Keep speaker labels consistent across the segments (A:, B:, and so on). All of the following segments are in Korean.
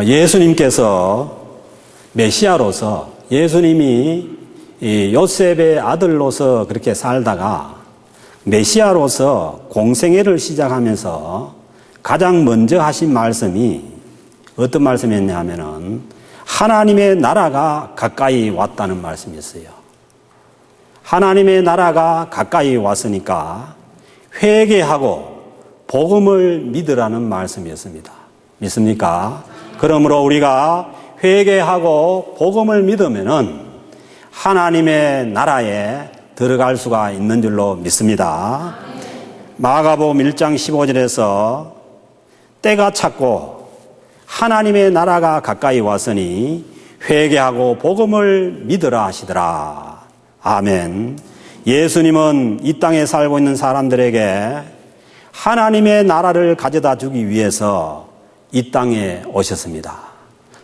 A: 예수님께서 메시아로서 예수님이 요셉의 아들로서 그렇게 살다가 메시아로서 공생애를 시작하면서 가장 먼저 하신 말씀이 어떤 말씀이었냐 하면은 하나님의 나라가 가까이 왔다는 말씀이었어요. 하나님의 나라가 가까이 왔으니까 회개하고 복음을 믿으라는 말씀이었습니다. 믿습니까? 그러므로 우리가 회개하고 복음을 믿으면은 하나님의 나라에 들어갈 수가 있는 줄로 믿습니다. 마가복음 1장 15절에서 때가 찼고 하나님의 나라가 가까이 왔으니 회개하고 복음을 믿으라 하시더라. 아멘. 예수님은 이 땅에 살고 있는 사람들에게 하나님의 나라를 가져다 주기 위해서 이 땅에 오셨습니다.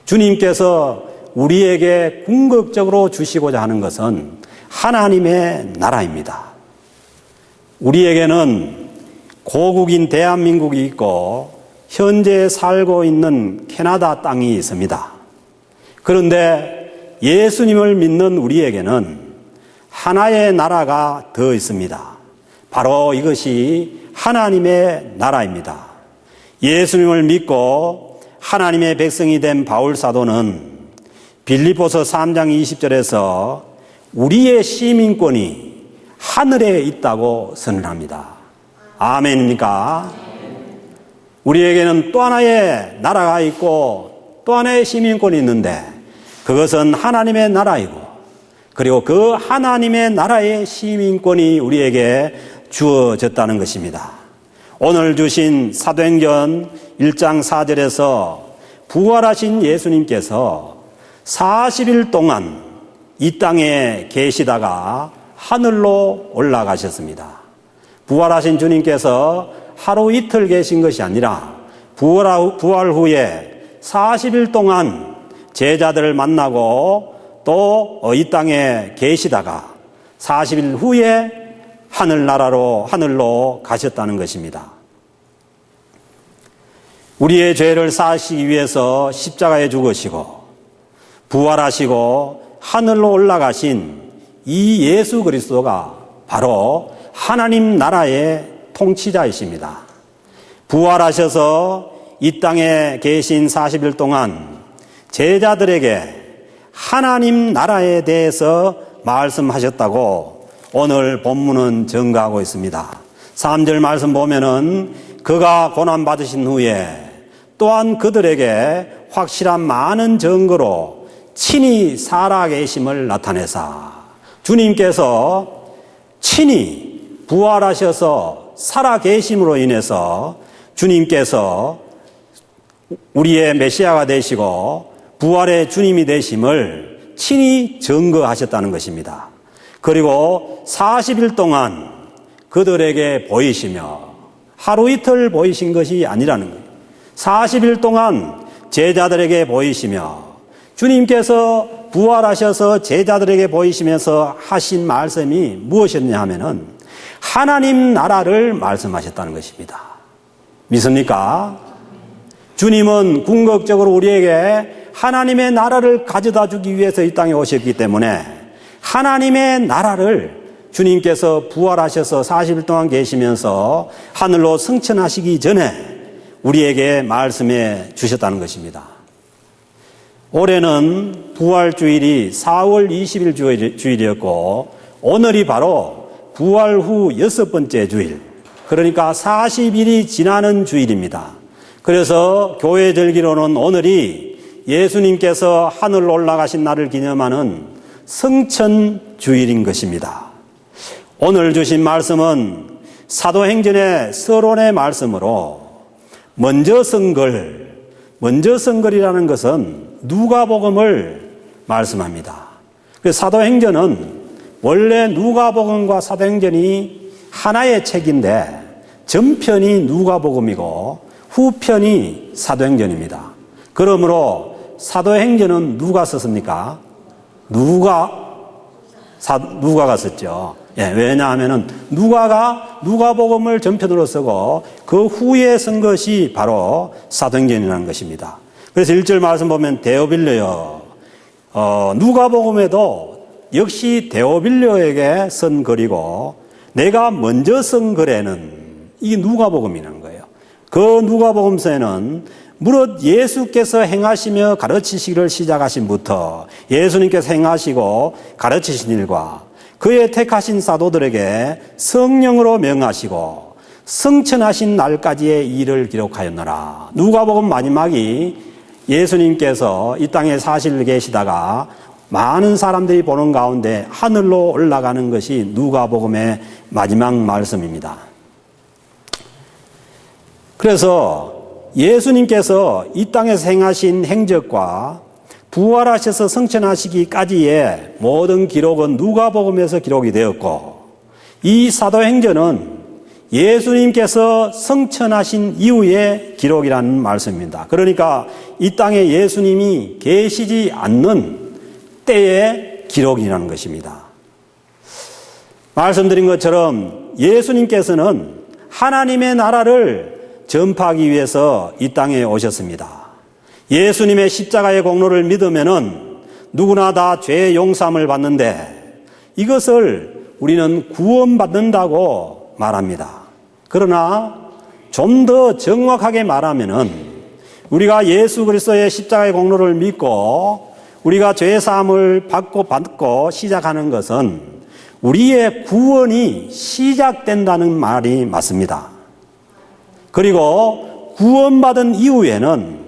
A: 주님께서 우리에게 궁극적으로 주시고자 하는 것은 하나님의 나라입니다. 우리에게는 고국인 대한민국이 있고 현재 살고 있는 캐나다 땅이 있습니다. 그런데 예수님을 믿는 우리에게는 하나의 나라가 더 있습니다. 바로 이것이 하나님의 나라입니다. 예수님을 믿고 하나님의 백성이 된 바울 사도는 빌립보서 3장 20절에서 우리의 시민권이 하늘에 있다고 선언합니다. 아멘입니까? 우리에게는 또 하나의 나라가 있고 또 하나의 시민권이 있는데 그것은 하나님의 나라이고 그리고 그 하나님의 나라의 시민권이 우리에게 주어졌다는 것입니다. 오늘 주신 사도행전 1장 4절에서 부활하신 예수님께서 40일 동안 이 땅에 계시다가 하늘로 올라가셨습니다. 부활하신 주님께서 하루 이틀 계신 것이 아니라 부활 후에 40일 동안 제자들을 만나고 또 이 땅에 계시다가 40일 후에 하늘로 가셨다는 것입니다. 우리의 죄를 사하시기 위해서 십자가에 죽으시고 부활하시고 하늘로 올라가신 이 예수 그리스도가 바로 하나님 나라의 통치자이십니다. 부활하셔서 이 땅에 계신 40일 동안 제자들에게 하나님 나라에 대해서 말씀하셨다고 오늘 본문은 증거하고 있습니다. 3절 말씀 보면은 그가 고난받으신 후에 또한 그들에게 확실한 많은 증거로 친히 살아계심을 나타내사 주님께서 친히 부활하셔서 살아계심으로 인해서 주님께서 우리의 메시아가 되시고 부활의 주님이 되심을 친히 증거하셨다는 것입니다. 그리고 40일 동안 그들에게 보이시며 하루 이틀 보이신 것이 아니라는 거예요. 40일 동안 제자들에게 보이시며 주님께서 부활하셔서 제자들에게 보이시면서 하신 말씀이 무엇이었냐 하면은 하나님 나라를 말씀하셨다는 것입니다. 믿습니까? 주님은 궁극적으로 우리에게 하나님의 나라를 가져다 주기 위해서 이 땅에 오셨기 때문에 하나님의 나라를 주님께서 부활하셔서 40일 동안 계시면서 하늘로 승천하시기 전에 우리에게 말씀해 주셨다는 것입니다. 올해는 부활주일이 4월 20일 주일이었고 오늘이 바로 부활 후 6번째 주일, 그러니까 40일이 지나는 주일입니다. 그래서 교회 절기로는 오늘이 예수님께서 하늘로 올라가신 날을 기념하는 성천주일인 것입니다. 오늘 주신 말씀은 사도행전의 서론의 말씀으로 먼저 선걸이라는 것은 누가복음을 말씀합니다. 그래서 사도행전은 원래 누가복음과 사도행전이 하나의 책인데 전편이 누가복음이고 후편이 사도행전입니다. 그러므로 사도행전은 누가 썼습니까? 누가가 썼죠. 예, 왜냐하면은 누가가 누가복음을 전편으로 쓰고 그 후에 쓴 것이 바로 사도행전이라는 것입니다. 그래서 1절 말씀 보면 데오빌려요. 누가복음에도 역시 데오빌려에게 쓴 글이고 내가 먼저 쓴 글에는 이 누가복음이라는 거예요. 그 누가복음서에는 무릇 예수께서 행하시며 가르치시기를 시작하신부터 예수님께서 행하시고 가르치신 일과 그의 택하신 사도들에게 성령으로 명하시고 성천하신 날까지의 일을 기록하였노라. 누가복음 마지막이 예수님께서 이 땅에 사실 계시다가 많은 사람들이 보는 가운데 하늘로 올라가는 것이 누가복음의 마지막 말씀입니다. 그래서 예수님께서 이 땅에서 행하신 행적과 부활하셔서 성천하시기까지의 모든 기록은 누가복음에서 기록이 되었고 이 사도행전은 예수님께서 성천하신 이후의 기록이라는 말씀입니다. 그러니까 이 땅에 예수님이 계시지 않는 때의 기록이라는 것입니다. 말씀드린 것처럼 예수님께서는 하나님의 나라를 전파하기 위해서 이 땅에 오셨습니다. 예수님의 십자가의 공로를 믿으면은 누구나 다 죄의 용서함을 받는데 이것을 우리는 구원받는다고 말합니다. 그러나 좀 더 정확하게 말하면은 우리가 예수 그리스도의 십자가의 공로를 믿고 우리가 죄 사함을 받고 시작하는 것은 우리의 구원이 시작된다는 말이 맞습니다. 그리고 구원받은 이후에는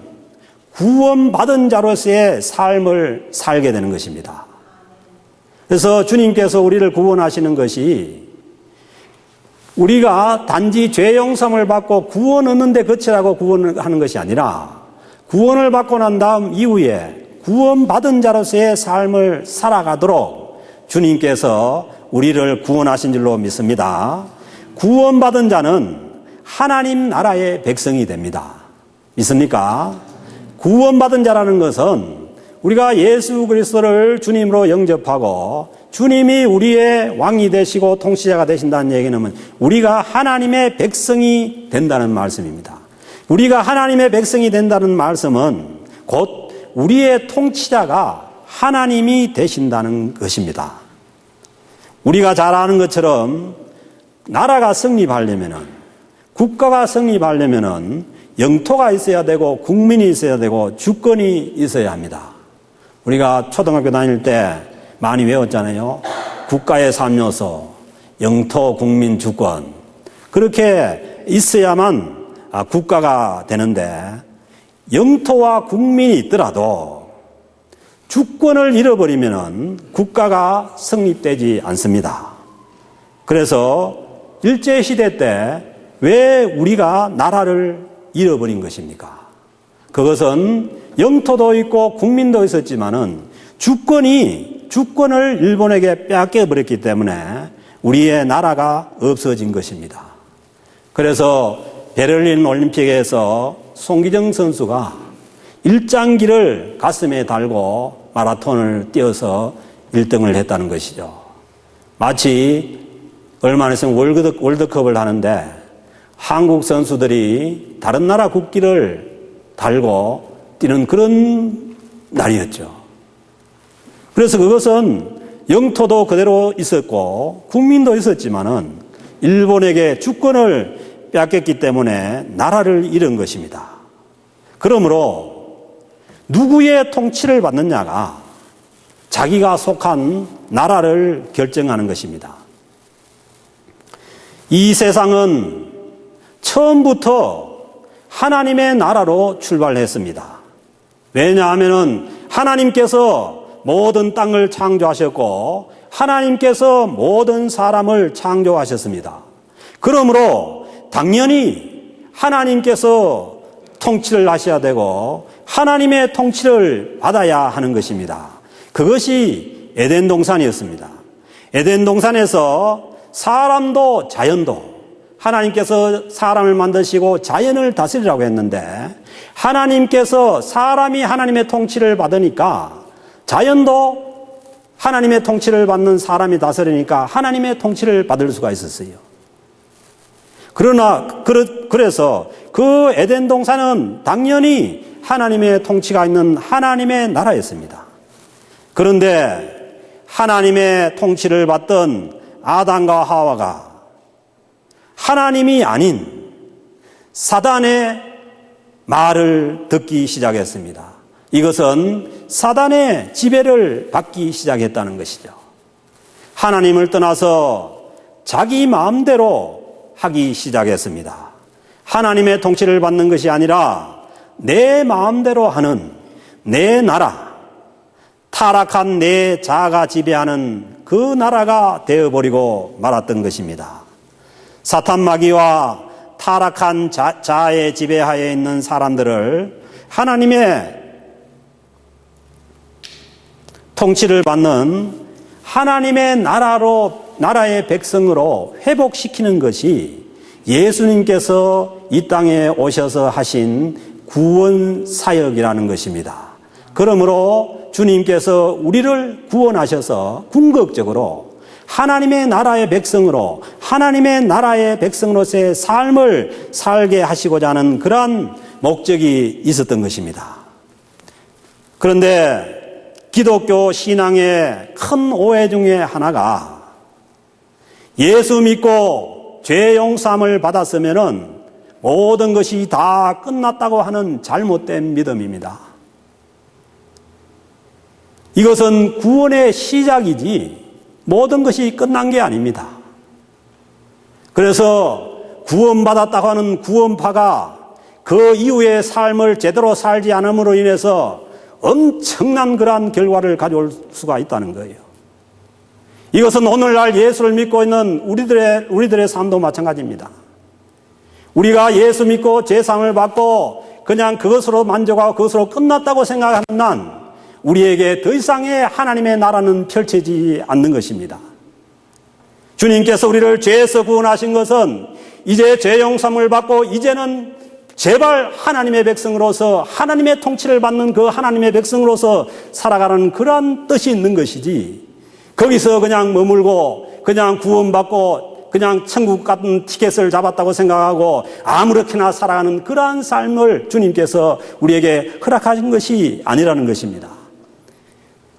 A: 구원받은 자로서의 삶을 살게 되는 것입니다. 그래서 주님께서 우리를 구원하시는 것이 우리가 단지 죄 용서를 받고 구원 얻는 데 그치라고 구원을 하는 것이 아니라 구원을 받고 난 다음 이후에 구원받은 자로서의 삶을 살아가도록 주님께서 우리를 구원하신 줄로 믿습니다. 구원받은 자는 하나님 나라의 백성이 됩니다. 믿습니까? 구원받은 자라는 것은 우리가 예수 그리스도를 주님으로 영접하고 주님이 우리의 왕이 되시고 통치자가 되신다는 얘기는 우리가 하나님의 백성이 된다는 말씀입니다. 우리가 하나님의 백성이 된다는 말씀은 곧 우리의 통치자가 하나님이 되신다는 것입니다. 우리가 잘 아는 것처럼 나라가 성립하려면은 국가가 성립하려면은 영토가 있어야 되고 국민이 있어야 되고 주권이 있어야 합니다. 우리가 초등학교 다닐 때 많이 외웠잖아요. 국가의 3요소, 영토, 국민, 주권. 그렇게 있어야만 국가가 되는데 영토와 국민이 있더라도 주권을 잃어버리면 국가가 성립되지 않습니다. 그래서 일제시대 때 왜 우리가 나라를 잃어버린 것입니까? 그것은 영토도 있고 국민도 있었지만은 주권을 일본에게 빼앗겨버렸기 때문에 우리의 나라가 없어진 것입니다. 그래서 베를린 올림픽에서 송기정 선수가 일장기를 가슴에 달고 마라톤을 뛰어서 1등을 했다는 것이죠. 마치 얼마 있으면 월드컵을 하는데 한국 선수들이 다른 나라 국기를 달고 뛰는 그런 날이었죠. 그래서 그것은 영토도 그대로 있었고 국민도 있었지만은 일본에게 주권을 빼앗겼기 때문에 나라를 잃은 것입니다. 그러므로 누구의 통치를 받느냐가 자기가 속한 나라를 결정하는 것입니다. 이 세상은 처음부터 하나님의 나라로 출발했습니다. 왜냐하면 하나님께서 모든 땅을 창조하셨고 하나님께서 모든 사람을 창조하셨습니다. 그러므로 당연히 하나님께서 통치를 하셔야 되고 하나님의 통치를 받아야 하는 것입니다. 그것이 에덴 동산이었습니다. 에덴 동산에서 사람도 자연도 하나님께서 사람을 만드시고 자연을 다스리라고 했는데 하나님께서 사람이 하나님의 통치를 받으니까 자연도 하나님의 통치를 받는 사람이 다스리니까 하나님의 통치를 받을 수가 있었어요. 그래서 그 에덴 동산은 당연히 하나님의 통치가 있는 하나님의 나라였습니다. 그런데 하나님의 통치를 받던 아담과 하와가 하나님이 아닌 사단의 말을 듣기 시작했습니다. 이것은 사단의 지배를 받기 시작했다는 것이죠. 하나님을 떠나서 자기 마음대로 하기 시작했습니다. 하나님의 통치를 받는 것이 아니라 내 마음대로 하는 내 나라, 타락한 내 자아가 지배하는 그 나라가 되어버리고 말았던 것입니다. 사탄 마귀와 타락한 자아의 지배하에 있는 사람들을 하나님의 통치를 받는 하나님의 나라의 백성으로 회복시키는 것이 예수님께서 이 땅에 오셔서 하신 구원 사역이라는 것입니다. 그러므로 주님께서 우리를 구원하셔서 궁극적으로 하나님의 나라의 백성으로, 하나님의 나라의 백성으로서의 삶을 살게 하시고자 하는 그러한 목적이 있었던 것입니다. 그런데 기독교 신앙의 큰 오해 중에 하나가 예수 믿고 죄 용서함을 받았으면은 모든 것이 다 끝났다고 하는 잘못된 믿음입니다. 이것은 구원의 시작이지 모든 것이 끝난 게 아닙니다. 그래서 구원받았다고 하는 구원파가 그 이후의 삶을 제대로 살지 않음으로 인해서 엄청난 그러한 결과를 가져올 수가 있다는 거예요. 이것은 오늘날 예수를 믿고 있는 우리들의 삶도 마찬가지입니다. 우리가 예수 믿고 제사함을 받고 그냥 그것으로 만족하고 그것으로 끝났다고 생각하는 난 우리에게 더 이상의 하나님의 나라는 펼쳐지지 않는 것입니다. 주님께서 우리를 죄에서 구원하신 것은 이제 죄 용서함을 받고 이제는 제발 하나님의 백성으로서 하나님의 통치를 받는 그 하나님의 백성으로서 살아가는 그러한 뜻이 있는 것이지, 거기서 그냥 머물고 그냥 구원받고 그냥 천국 같은 티켓을 잡았다고 생각하고 아무렇게나 살아가는 그러한 삶을 주님께서 우리에게 허락하신 것이 아니라는 것입니다.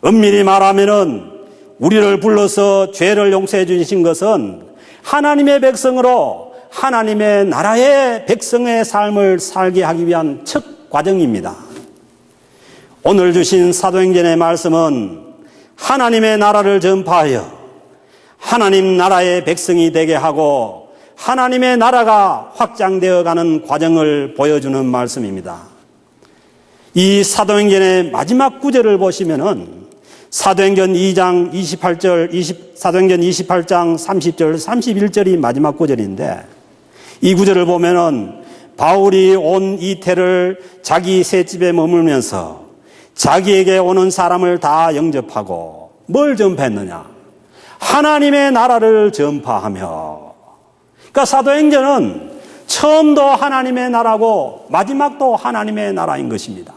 A: 엄밀히 말하면은 우리를 불러서 죄를 용서해 주신 것은 하나님의 백성으로 하나님의 나라의 백성의 삶을 살게 하기 위한 첫 과정입니다. 오늘 주신 사도행전의 말씀은 하나님의 나라를 전파하여 하나님 나라의 백성이 되게 하고 하나님의 나라가 확장되어 가는 과정을 보여주는 말씀입니다. 이 사도행전의 마지막 구절을 보시면은 사도행전 2장 28절, 사도행전 28장 30절, 31절이 마지막 구절인데, 이 구절을 보면은 바울이 온 이태를 자기 셋집에 머물면서 자기에게 오는 사람을 다 영접하고 뭘 전파했느냐? 하나님의 나라를 전파하며. 그러니까 사도행전은 처음도 하나님의 나라고 마지막도 하나님의 나라인 것입니다.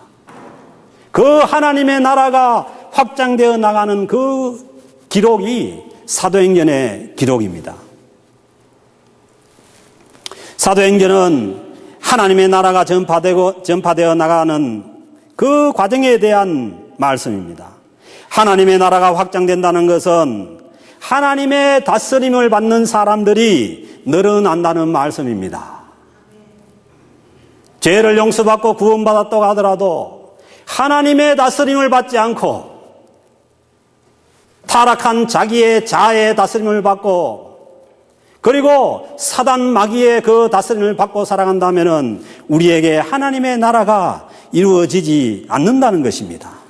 A: 그 하나님의 나라가 확장되어 나가는 그 기록이 사도행전의 기록입니다. 사도행전은 하나님의 나라가 전파되어 나가는 그 과정에 대한 말씀입니다. 하나님의 나라가 확장된다는 것은 하나님의 다스림을 받는 사람들이 늘어난다는 말씀입니다. 죄를 용서받고 구원받았다고 하더라도 하나님의 다스림을 받지 않고 타락한 자기의 자아의 다스림을 받고 그리고 사단 마귀의 그 다스림을 받고 살아간다면은 우리에게 하나님의 나라가 이루어지지 않는다는 것입니다.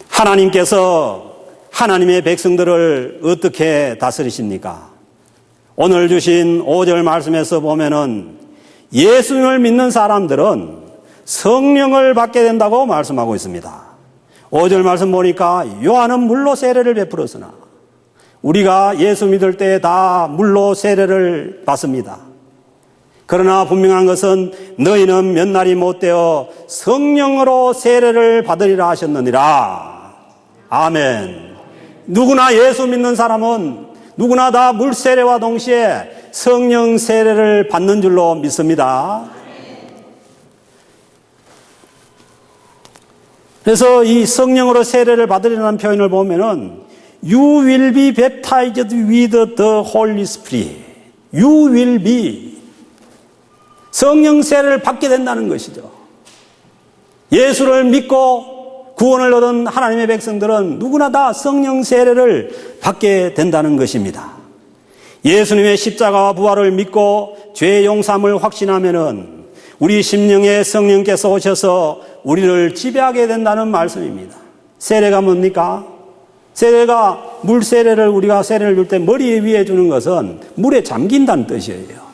A: 하나님께서 하나님의 백성들을 어떻게 다스리십니까? 오늘 주신 5절 말씀에서 보면은 예수님을 믿는 사람들은 성령을 받게 된다고 말씀하고 있습니다. 5절 말씀 보니까 요한은 물로 세례를 베풀었으나 우리가 예수 믿을 때 다 물로 세례를 받습니다. 그러나 분명한 것은 너희는 몇 날이 못되어 성령으로 세례를 받으리라 하셨느니라. 아멘. 누구나 예수 믿는 사람은 누구나 다 물 세례와 동시에 성령 세례를 받는 줄로 믿습니다. 그래서 이 성령으로 세례를 받으려는 표현을 보면은 You will be baptized with the Holy Spirit. You will be. 성령 세례를 받게 된다는 것이죠. 예수를 믿고 구원을 얻은 하나님의 백성들은 누구나 다 성령 세례를 받게 된다는 것입니다. 예수님의 십자가와 부활을 믿고 죄 용서함을 확신하면은 우리 심령에 성령께서 오셔서 우리를 지배하게 된다는 말씀입니다. 세례가 뭡니까? 세례가 물 세례를 우리가 세례를 줄 때 머리 위에 주는 것은 물에 잠긴다는 뜻이에요.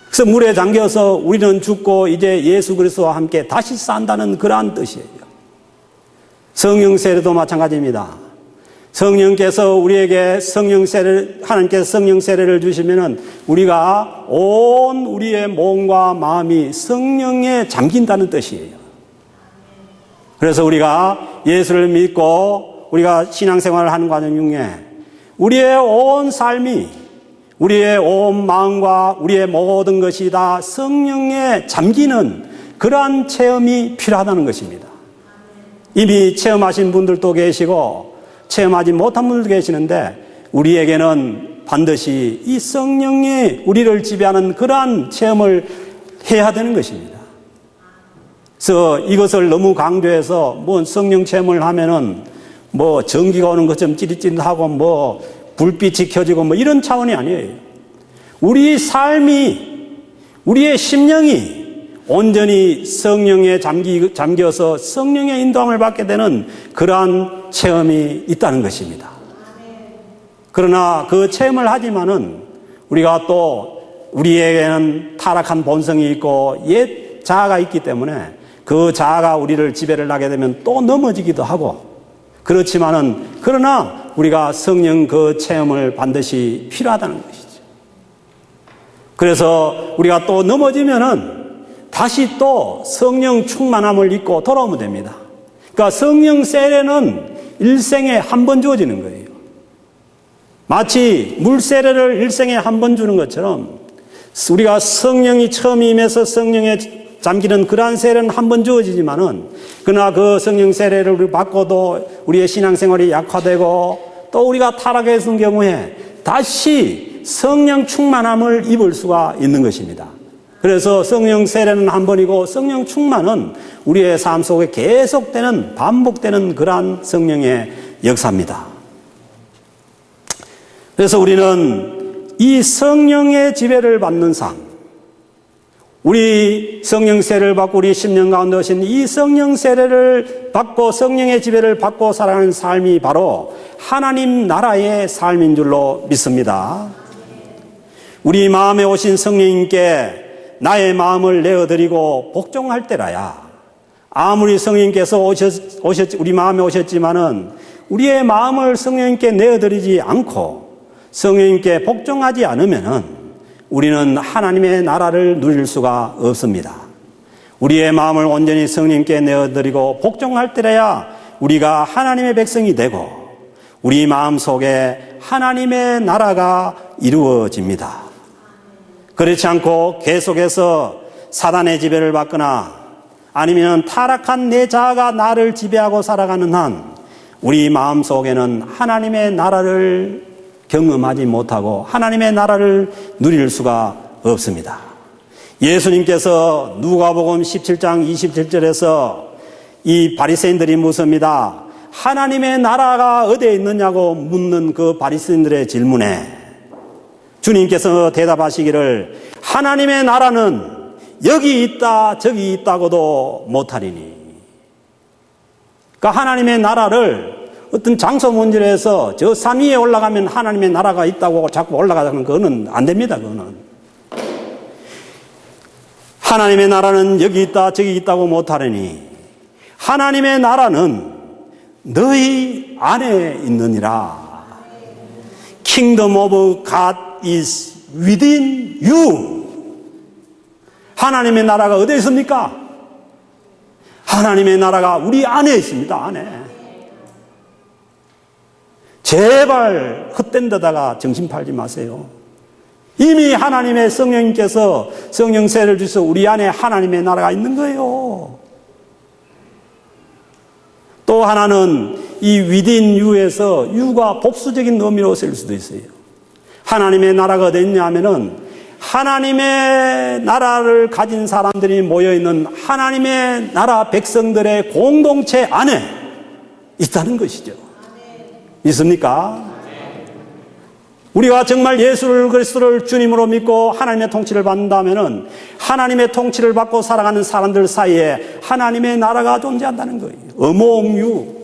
A: 그래서 물에 잠겨서 우리는 죽고 이제 예수 그리스도와 함께 다시 산다는 그러한 뜻이에요. 성령 세례도 마찬가지입니다. 성령께서 우리에게 하나님께서 성령 세례를 주시면은 우리가 온 우리의 몸과 마음이 성령에 잠긴다는 뜻이에요. 그래서 우리가 예수를 믿고 우리가 신앙생활을 하는 과정 중에 우리의 온 삶이 우리의 온 마음과 우리의 모든 것이 다 성령에 잠기는 그러한 체험이 필요하다는 것입니다. 이미 체험하신 분들도 계시고 체험하지 못한 분들도 계시는데 우리에게는 반드시 이 성령이 우리를 지배하는 그러한 체험을 해야 되는 것입니다. 그래서 이것을 너무 강조해서 뭐 성령 체험을 하면은 뭐 전기가 오는 것처럼 찌릿찌릿하고 뭐 불빛이 켜지고 뭐 이런 차원이 아니에요. 우리 삶이, 우리의 심령이 온전히 성령에 잠겨서 성령의 인도함을 받게 되는 그러한 체험이 있다는 것입니다. 그러나 그 체험을 하지만은 우리가 또 우리에게는 타락한 본성이 있고 옛 자아가 있기 때문에 그 자아가 우리를 지배를 하게 되면 또 넘어지기도 하고 그렇지만은 그러나 우리가 성령 그 체험을 반드시 필요하다는 것이죠. 그래서 우리가 또 넘어지면은 다시 또 성령 충만함을 입고 돌아오면 됩니다. 그러니까 성령 세례는 일생에 한 번 주어지는 거예요. 마치 물 세례를 일생에 한 번 주는 것처럼 우리가 성령이 처음 임해서 성령에 잠기는 그러한 세례는 한 번 주어지지만은 그러나 그 성령 세례를 받고도 우리의 신앙생활이 약화되고 또 우리가 타락했을 경우에 다시 성령 충만함을 입을 수가 있는 것입니다. 그래서 성령 세례는 한 번이고 성령 충만은 우리의 삶 속에 계속되는 반복되는 그러한 성령의 역사입니다. 그래서 우리는 이 성령의 지배를 받는 삶, 우리 성령 세례를 받고 우리 심령 가운데 오신 이 성령 세례를 받고 성령의 지배를 받고 살아가는 삶이 바로 하나님 나라의 삶인 줄로 믿습니다. 우리 마음에 오신 성령님께 나의 마음을 내어드리고 복종할 때라야 아무리 성령님께서 우리 마음에 오셨지만은 우리의 마음을 성령님께 내어드리지 않고 성령님께 복종하지 않으면은 우리는 하나님의 나라를 누릴 수가 없습니다. 우리의 마음을 온전히 성령님께 내어드리고 복종할 때라야 우리가 하나님의 백성이 되고 우리 마음 속에 하나님의 나라가 이루어집니다. 그렇지 않고 계속해서 사단의 지배를 받거나 아니면 타락한 내 자아가 나를 지배하고 살아가는 한 우리 마음 속에는 하나님의 나라를 경험하지 못하고 하나님의 나라를 누릴 수가 없습니다. 예수님께서 누가복음 17장 27절에서 이 바리새인들이 묻습니다. 하나님의 나라가 어디에 있느냐고 묻는 그 바리새인들의 질문에 주님께서 대답하시기를 하나님의 나라는 여기 있다 저기 있다고도 못하리니. 그러니까 하나님의 나라를 어떤 장소 문제에서 저 산 위에 올라가면 하나님의 나라가 있다고 자꾸 올라가자는 그거는 안 됩니다. 그거는 하나님의 나라는 여기 있다 저기 있다고 못하리니 하나님의 나라는 너희 안에 있느니라. Kingdom of God is within you. 하나님의 나라가 어디에 있습니까? 하나님의 나라가 우리 안에 있습니다. 안에. 제발 헛된 데다가 정신 팔지 마세요. 이미 하나님의 성령님께서 성령 세례를 주셔서 우리 안에 하나님의 나라가 있는 거예요. 또 하나는 이 within you에서 you가 복수적인 의미로 쓸 수도 있어요. 하나님의 나라가 어디 있냐 하면은 하나님의 나라를 가진 사람들이 모여있는 하나님의 나라 백성들의 공동체 안에 있다는 것이죠. 믿습니까? 우리가 정말 예수 그리스도를 주님으로 믿고 하나님의 통치를 받는다면은 하나님의 통치를 받고 살아가는 사람들 사이에 하나님의 나라가 존재한다는 거예요. among you.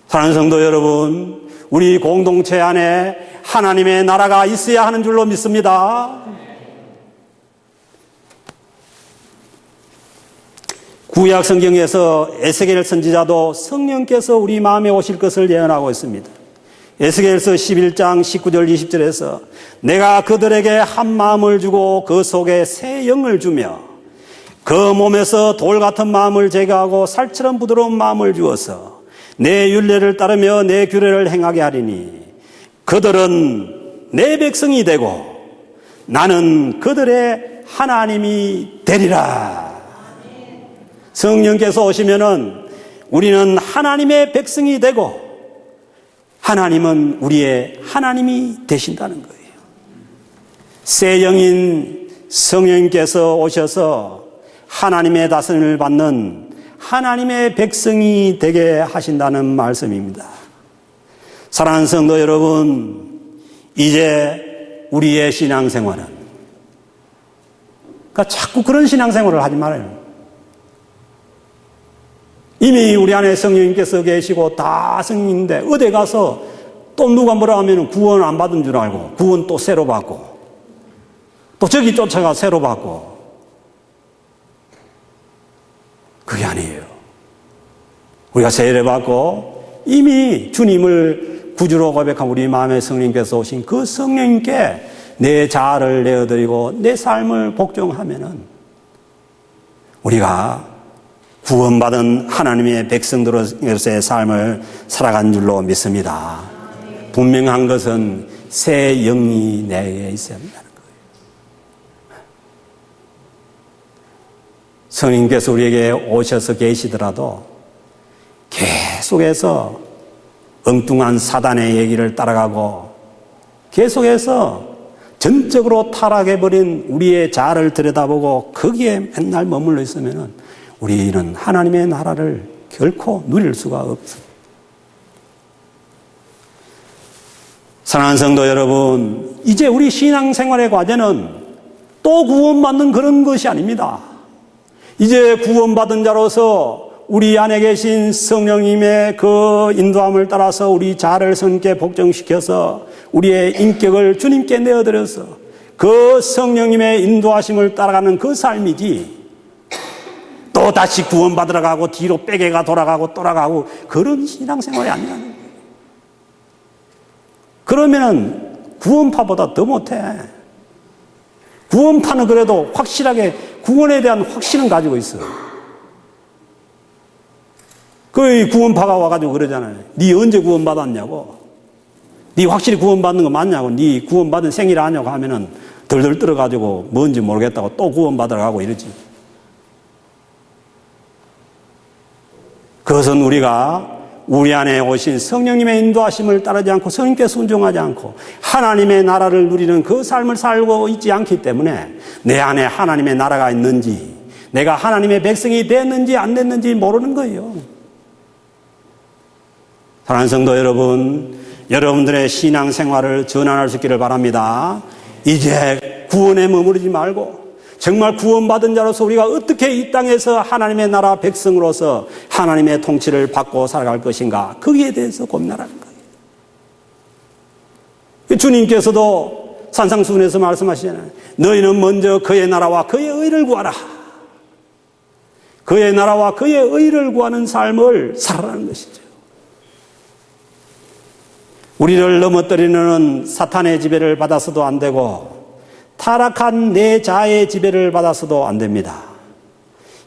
A: 사랑하는 성도 여러분, 우리 공동체 안에 하나님의 나라가 있어야 하는 줄로 믿습니다. 구약 성경에서 에스겔 선지자도 성령께서 우리 마음에 오실 것을 예언하고 있습니다. 에스겔서 11장 19절 20절에서 내가 그들에게 한 마음을 주고 그 속에 새 영을 주며 그 몸에서 돌 같은 마음을 제거하고 살처럼 부드러운 마음을 주어서 내 율례를 따르며 내 규례를 행하게 하리니 그들은 내 백성이 되고 나는 그들의 하나님이 되리라. 성령께서 오시면은 우리는 하나님의 백성이 되고 하나님은 우리의 하나님이 되신다는 거예요. 새 영인 성령께서 오셔서 하나님의 다스림을 받는 하나님의 백성이 되게 하신다는 말씀입니다. 사랑하는 성도 여러분, 이제 우리의 신앙생활은 그러니까 자꾸 그런 신앙생활을 하지 말아요. 이미 우리 안에 성령님께서 계시고 다 성령인데 어디 가서 또 누가 뭐라 하면 구원 안 받은 줄 알고 구원 또 새로 받고 또 저기 쫓아가 새로 받고 그게 아니에요. 우리가 세례 받고 이미 주님을 구주로 고백한 우리 마음의 성령님께서 오신 그 성령님께 내 자아를 내어드리고 내 삶을 복종하면은 우리가 구원받은 하나님의 백성들로서의 삶을 살아간 줄로 믿습니다. 분명한 것은 새 영이 내게 있어야 한다는 거예요. 성령님께서 우리에게 오셔서 계시더라도 계속해서 엉뚱한 사단의 얘기를 따라가고 계속해서 전적으로 타락해버린 우리의 자아를 들여다보고 거기에 맨날 머물러 있으면은 우리는 하나님의 나라를 결코 누릴 수가 없습니다. 사랑하는 성도 여러분, 이제 우리 신앙생활의 과제는 또 구원받는 그런 것이 아닙니다. 이제 구원받은 자로서 우리 안에 계신 성령님의 그 인도함을 따라서 우리 자아를 성령께 복종시켜서 우리의 인격을 주님께 내어드려서 그 성령님의 인도하심을 따라가는 그 삶이지 또 다시 구원받으러 가고 뒤로 빼개가 돌아가고 돌아가고 그런 신앙생활이 아니라는 거예요. 그러면은 구원파보다 더 못해. 구원파는 그래도 확실하게 구원에 대한 확신은 가지고 있어. 그 구원파가 와가지고 그러잖아요. 네 언제 구원받았냐고. 네 확실히 구원받는 거 맞냐고. 네 구원받은 생일 아냐고 하면은 덜덜 떨어가지고 뭔지 모르겠다고 또 구원받으러 가고 이러지. 그것은 우리가 우리 안에 오신 성령님의 인도하심을 따르지 않고 성령께 순종하지 않고 하나님의 나라를 누리는 그 삶을 살고 있지 않기 때문에 내 안에 하나님의 나라가 있는지 내가 하나님의 백성이 됐는지 안 됐는지 모르는 거예요. 사랑하는 성도 여러분, 여러분들의 신앙생활을 전환할 수 있기를 바랍니다. 이제 구원에 머무르지 말고 정말 구원받은 자로서 우리가 어떻게 이 땅에서 하나님의 나라 백성으로서 하나님의 통치를 받고 살아갈 것인가, 거기에 대해서 고민하라는 거예요. 주님께서도 산상수훈에서 말씀하시잖아요. 너희는 먼저 그의 나라와 그의 의를 구하라. 그의 나라와 그의 의를 구하는 삶을 살아라는 것이죠. 우리를 넘어뜨리는 사탄의 지배를 받아서도 안 되고 타락한 내 자아의 지배를 받아서도 안 됩니다.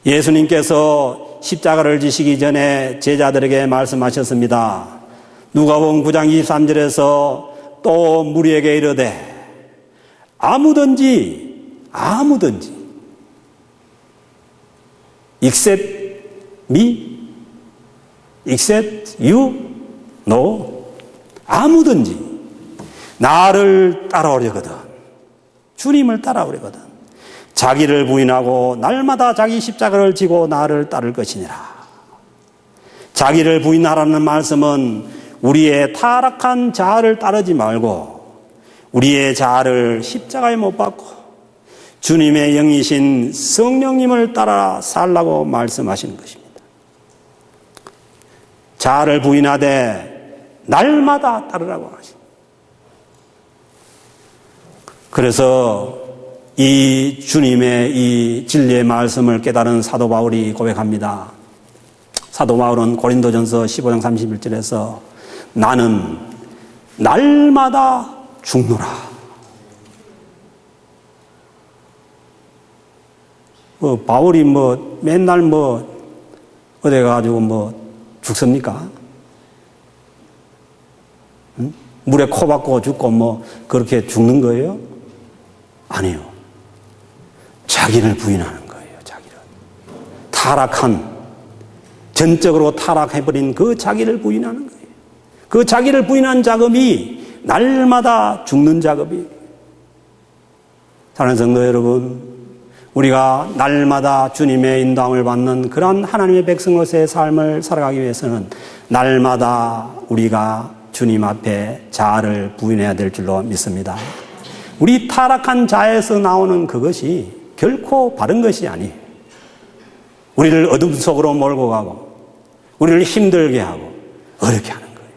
A: 예수님께서 십자가를 지시기 전에 제자들에게 말씀하셨습니다. 누가복음 9장 23절에서 또 무리에게 이르되 아무든지 Except me? Except you? No. 아무든지 나를 따라오려거든, 주님을 따라오려거든, 자기를 부인하고 날마다 자기 십자가를 지고 나를 따를 것이니라. 자기를 부인하라는 말씀은 우리의 타락한 자아를 따르지 말고 우리의 자아를 십자가에 못 박고 주님의 영이신 성령님을 따라 살라고 말씀하시는 것입니다. 자아를 부인하되 날마다 따르라고 하십니다. 그래서 이 주님의 이 진리의 말씀을 깨달은 사도 바울이 고백합니다. 사도 바울은 고린도전서 15장 31절에서 나는 날마다 죽노라. 바울이 맨날 어디 가가지고 죽습니까? 응? 물에 코 박고 죽고 그렇게 죽는 거예요? 아니요. 자기를 부인하는 거예요, 자기를. 전적으로 타락해버린 그 자기를 부인하는 거예요. 그 자기를 부인한 작업이 날마다 죽는 작업이에요. 사랑하는 성도 여러분, 우리가 날마다 주님의 인도함을 받는 그런 하나님의 백성으로서의 삶을 살아가기 위해서는 날마다 우리가 주님 앞에 자아를 부인해야 될 줄로 믿습니다. 우리 타락한 자에서 나오는 그것이 결코 바른 것이 아니에요. 우리를 어둠 속으로 몰고 가고 우리를 힘들게 하고 어렵게 하는 거예요.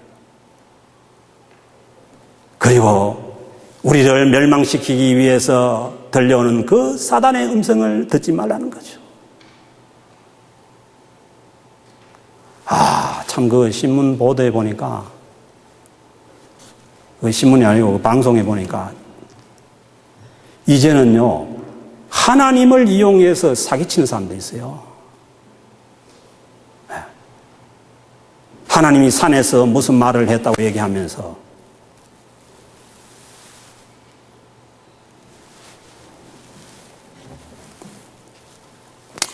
A: 그리고 우리를 멸망시키기 위해서 들려오는 그 사단의 음성을 듣지 말라는 거죠. 참 그 신문 보도에 보니까, 그 신문이 아니고 그 방송에 보니까 이제는요 하나님을 이용해서 사기치는 사람도 있어요. 하나님이 산에서 무슨 말을 했다고 얘기하면서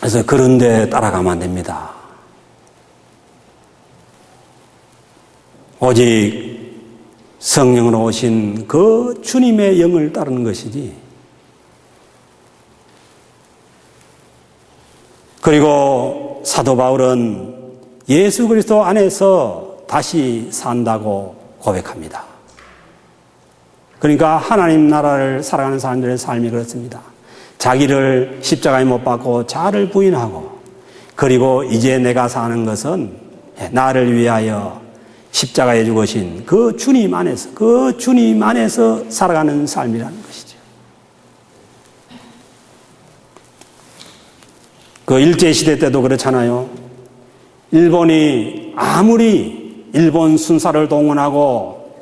A: 그래서 그런 데 따라가면 안 됩니다. 오직 성령으로 오신 그 주님의 영을 따르는 것이지. 그리고 사도 바울은 예수 그리스도 안에서 다시 산다고 고백합니다. 그러니까 하나님 나라를 살아가는 사람들의 삶이 그렇습니다. 자기를 십자가에 못 박고 자아를 부인하고, 그리고 이제 내가 사는 것은 나를 위하여 십자가에 죽으신 그 주님 안에서 살아가는 삶이라는 것이죠. 그 일제시대 때도 그렇잖아요. 일본이 아무리 일본 순사를 동원하고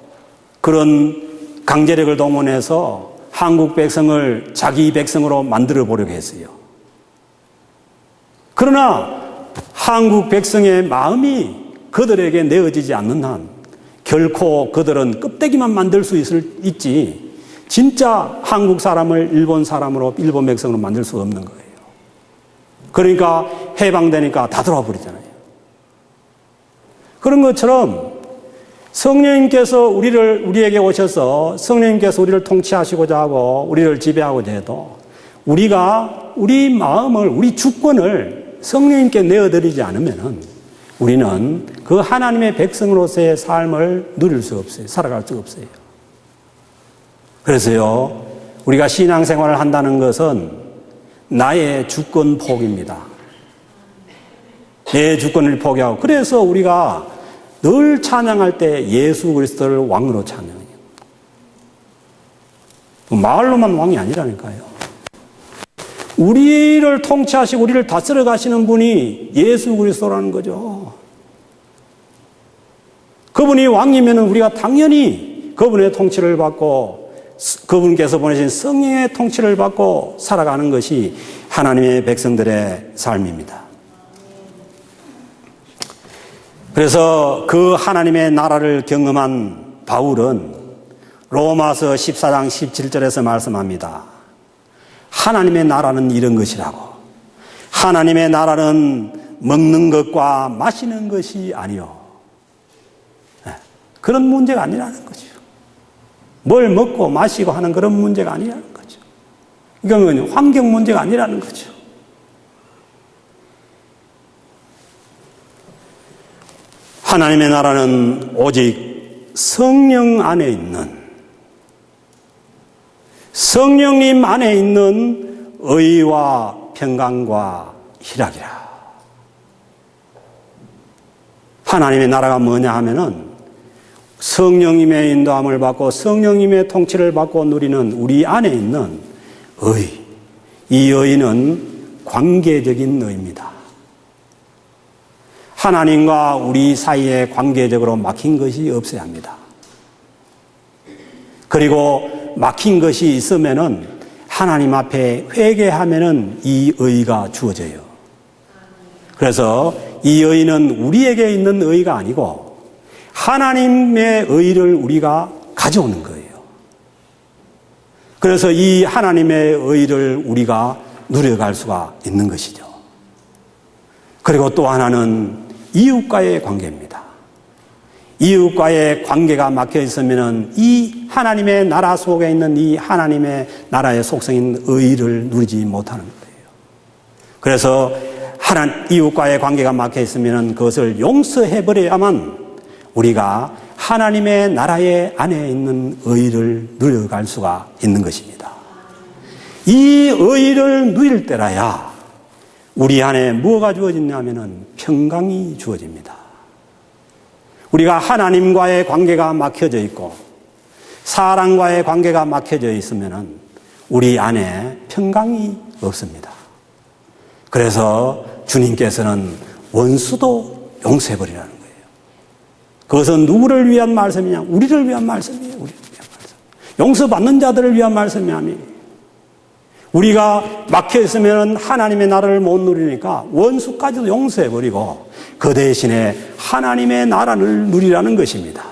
A: 그런 강제력을 동원해서 한국 백성을 자기 백성으로 만들어 보려고 했어요. 그러나 한국 백성의 마음이 그들에게 내어지지 않는 한 결코 그들은 껍데기만 만들 수 있지 진짜 한국 사람을 일본 사람으로, 일본 백성으로 만들 수 없는 거예요. 그러니까 해방되니까 다 들어와 버리잖아요. 그런 것처럼 성령님께서 우리에게 오셔서 성령님께서 우리를 통치하시고자 하고 우리를 지배하고자 해도 우리가 우리 마음을, 우리 주권을 성령님께 내어드리지 않으면은 우리는 그 하나님의 백성으로서의 삶을 누릴 수 없어요. 살아갈 수 없어요. 그래서요, 우리가 신앙생활을 한다는 것은 나의 주권 포기입니다. 내 주권을 포기하고, 그래서 우리가 늘 찬양할 때 예수 그리스도를 왕으로 찬양해요. 말로만 왕이 아니라니까요. 우리를 통치하시고 우리를 다스려 가시는 분이 예수 그리스도라는 거죠. 그분이 왕이면 우리가 당연히 그분의 통치를 받고 그분께서 보내신 성령의 통치를 받고 살아가는 것이 하나님의 백성들의 삶입니다. 그래서 그 하나님의 나라를 경험한 바울은 로마서 14장 17절에서 말씀합니다. 하나님의 나라는 이런 것이라고. 하나님의 나라는 먹는 것과 마시는 것이 아니요. 그런 문제가 아니라는 거죠. 뭘 먹고 마시고 하는 그런 문제가 아니라는 거죠. 이건 환경 문제가 아니라는 거죠. 하나님의 나라는 오직 성령 안에 있는, 성령님 안에 있는 의와 평강과 희락이라. 하나님의 나라가 뭐냐 하면은 성령님의 인도함을 받고 성령님의 통치를 받고 누리는 우리 안에 있는 의. 이 의는 관계적인 의입니다. 하나님과 우리 사이에 관계적으로 막힌 것이 없어야 합니다. 그리고 막힌 것이 있으면은 하나님 앞에 회개하면은 이 의가 주어져요. 그래서 이 의는 우리에게 있는 의가 아니고 하나님의 의를 우리가 가져오는 거예요. 그래서 이 하나님의 의를 우리가 누려갈 수가 있는 것이죠. 그리고 또 하나는 이웃과의 관계입니다. 이웃과의 관계가 막혀 있으면 이 하나님의 나라 속에 있는 이 하나님의 나라의 속성인 의를 누리지 못하는 거예요. 그래서 이웃과의 관계가 막혀 있으면 그것을 용서해버려야만 우리가 하나님의 나라의 안에 있는 의를 누려갈 수가 있는 것입니다. 이 의를 누릴 때라야 우리 안에 뭐가 주어지냐면은 평강이 주어집니다. 우리가 하나님과의 관계가 막혀져 있고 사람과의 관계가 막혀져 있으면은 우리 안에 평강이 없습니다. 그래서 주님께서는 원수도 용서해버리라는 거예요. 그것은 누구를 위한 말씀이냐? 우리를 위한 말씀이에요. 우리를 위한 말씀. 용서받는 자들을 위한 말씀이 아니에요. 우리가 막혀 있으면 하나님의 나라를 못 누리니까 원수까지도 용서해버리고 그 대신에 하나님의 나라를 누리라는 것입니다.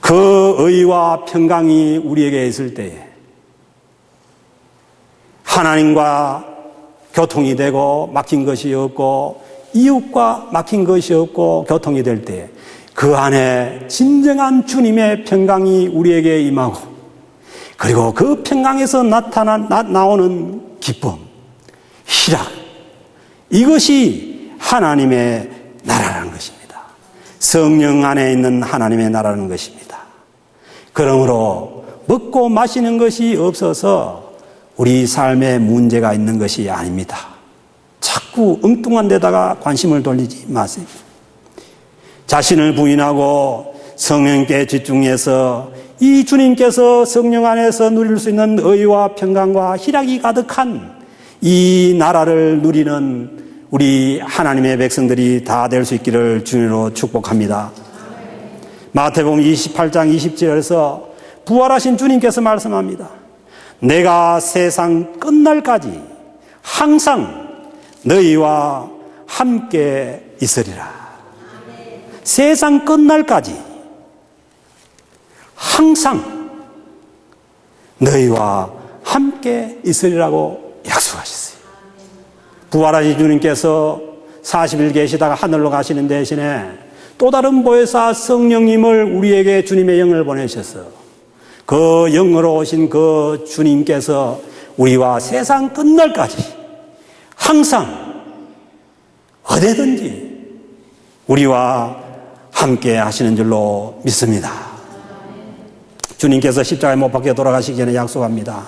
A: 그 의와 평강이 우리에게 있을 때에 하나님과 교통이 되고 막힌 것이 없고 이웃과 막힌 것이 없고 교통이 될 때 그 안에 진정한 주님의 평강이 우리에게 임하고 그리고 그 평강에서 나오는 기쁨, 희락, 이것이 하나님의 나라라는 것입니다. 성령 안에 있는 하나님의 나라라는 것입니다. 그러므로 먹고 마시는 것이 없어서 우리 삶에 문제가 있는 것이 아닙니다. 자꾸 엉뚱한 데다가 관심을 돌리지 마세요. 자신을 부인하고 성령께 집중해서 이 주님께서 성령 안에서 누릴 수 있는 의와 평강과 희락이 가득한 이 나라를 누리는 우리 하나님의 백성들이 다 될 수 있기를 주님으로 축복합니다. 마태복음 28장 20절에서 부활하신 주님께서 말씀합니다. 내가 세상 끝날까지 항상 너희와 함께 있으리라. 세상 끝날까지 항상 너희와 함께 있으리라고 약속하셨어요. 부활하신 주님께서 40일 계시다가 하늘로 가시는 대신에 또 다른 보혜사 성령님을 우리에게 주님의 영을 보내셨어요. 그 영으로 오신 그 주님께서 우리와 세상 끝날까지 항상 어디든지 우리와 함께 하시는 줄로 믿습니다. 주님께서 십자가에 못 박혀 돌아가시기 전에 약속합니다.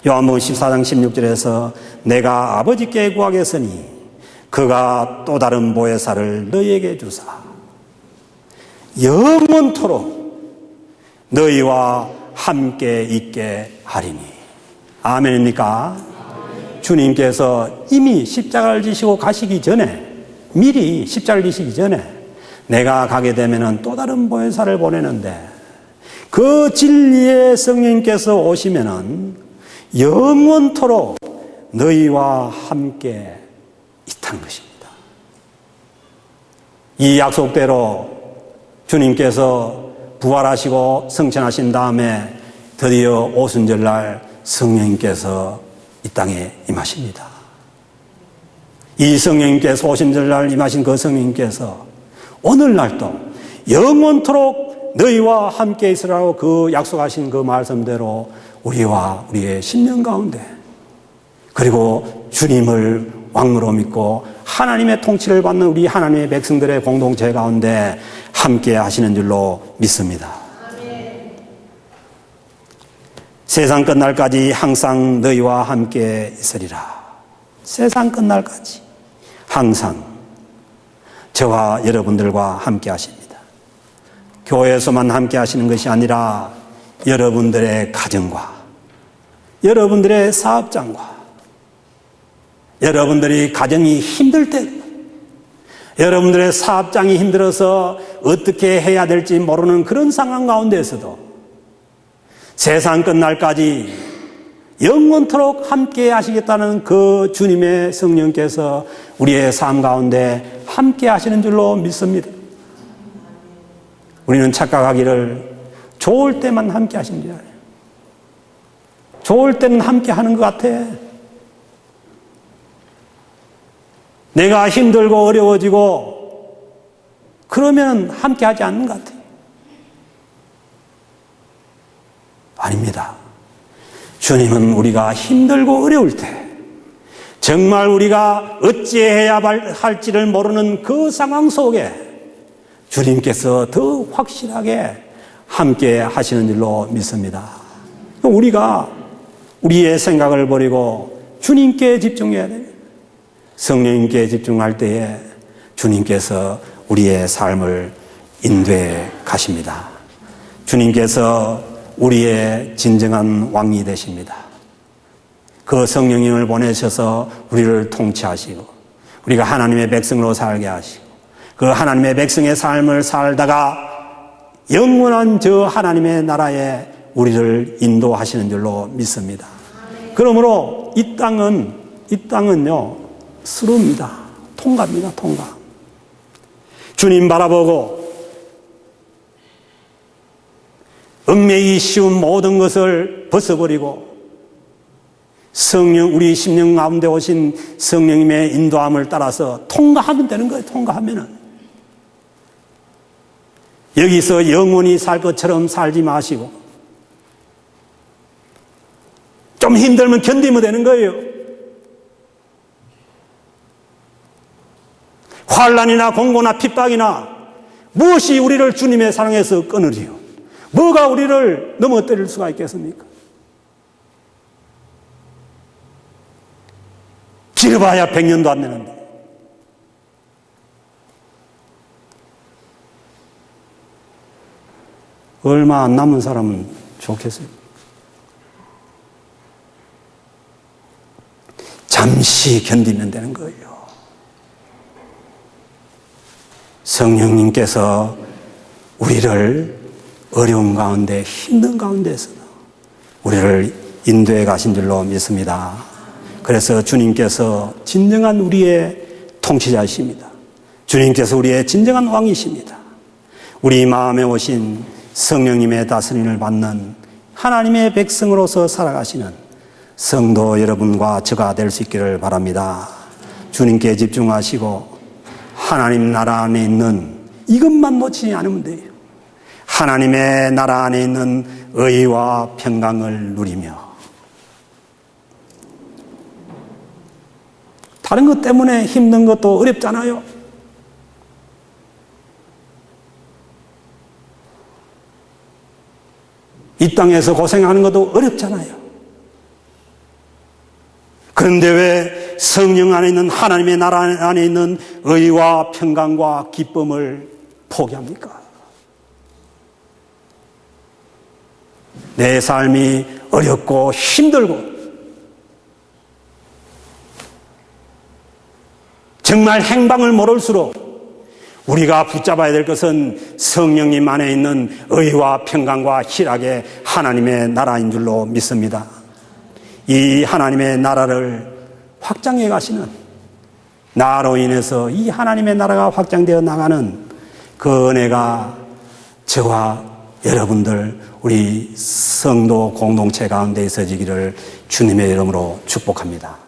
A: 요한복음 14장 16절에서 내가 아버지께 구하겠으니 그가 또 다른 보혜사를 너희에게 주사 영원토록 너희와 함께 있게 하리니. 아멘입니까? 주님께서 이미 십자가를 지시고 가시기 전에 미리 십자가를 지시기 전에 내가 가게 되면은 또 다른 보혜사를 보내는데 그 진리의 성령님께서 오시면은 영원토록 너희와 함께 있다는 것입니다. 이 약속대로 주님께서 부활하시고 승천하신 다음에 드디어 오순절날 성령님께서 이 땅에 임하십니다. 이 성령님께서 오신절날 임하신 그 성령님께서 오늘날도 영원토록 너희와 함께 있으라고 그 약속하신 그 말씀대로 우리와 우리의 심령 가운데, 그리고 주님을 왕으로 믿고 하나님의 통치를 받는 우리 하나님의 백성들의 공동체 가운데 함께 하시는 줄로 믿습니다. 세상 끝날까지 항상 너희와 함께 있으리라. 세상 끝날까지 항상 저와 여러분들과 함께 하십니다. 교회에서만 함께 하시는 것이 아니라 여러분들의 가정과 여러분들의 사업장과 여러분들이 가정이 힘들 때, 여러분들의 사업장이 힘들어서 어떻게 해야 될지 모르는 그런 상황 가운데에서도 세상 끝날까지 영원토록 함께 하시겠다는 그 주님의 성령께서 우리의 삶 가운데 함께 하시는 줄로 믿습니다. 우리는 착각하기를 좋을 때만 함께 하시는 줄 알아요. 좋을 때는 함께 하는 것 같아. 내가 힘들고 어려워지고 그러면 함께 하지 않는 것 같아요. 아닙니다. 주님은 우리가 힘들고 어려울 때, 정말 우리가 어찌해야 할지를 모르는 그 상황 속에 주님께서 더 확실하게 함께 하시는 줄로 믿습니다. 우리가 우리의 생각을 버리고 주님께 집중해야 됩니다. 성령님께 집중할 때에 주님께서 우리의 삶을 인도해 가십니다. 주님께서 우리의 진정한 왕이 되십니다. 그 성령님을 보내셔서 우리를 통치하시고 우리가 하나님의 백성으로 살게 하시고 그 하나님의 백성의 삶을 살다가 영원한 저 하나님의 나라에 우리를 인도하시는 줄로 믿습니다. 그러므로 이 땅은요 수루입니다. 통과입니다. 통과. 주님 바라보고 얽매이기 쉬운 모든 것을 벗어버리고 우리 심령 가운데 오신 성령님의 인도함을 따라서 통과하면 되는 거예요. 통과하면은. 여기서 영원히 살 것처럼 살지 마시고 좀 힘들면 견디면 되는 거예요. 환난이나 공고나 핍박이나 무엇이 우리를 주님의 사랑에서 끊으리요? 뭐가 우리를 넘어뜨릴 수가 있겠습니까? 길어봐야 100년도 안 되는데. 얼마 안 남은 사람은 좋겠어요. 잠시 견디면 되는 거예요. 성령님께서 우리를 어려운 가운데 힘든 가운데서도 우리를 인도해 가신 줄로 믿습니다. 그래서 주님께서 진정한 우리의 통치자이십니다. 주님께서 우리의 진정한 왕이십니다. 우리 마음에 오신 성령님의 다스림을 받는 하나님의 백성으로서 살아가시는 성도 여러분과 저가 될 수 있기를 바랍니다. 주님께 집중하시고 하나님 나라 안에 있는 이것만 놓치지 않으면 돼요. 하나님의 나라 안에 있는 의와 평강을 누리며 다른 것 때문에 힘든 것도 어렵잖아요. 이 땅에서 고생하는 것도 어렵잖아요. 그런데 왜 성령 안에 있는 하나님의 나라 안에 있는 의와 평강과 기쁨을 포기합니까? 내 삶이 어렵고 힘들고 정말 행방을 모를수록 우리가 붙잡아야 될 것은 성령님 안에 있는 의와 평강과 희락의 하나님의 나라인 줄로 믿습니다. 이 하나님의 나라를 확장해 가시는, 나로 인해서 이 하나님의 나라가 확장되어 나가는 그 은혜가 저와 여러분들 우리 성도 공동체 가운데 있어지기를 주님의 이름으로 축복합니다.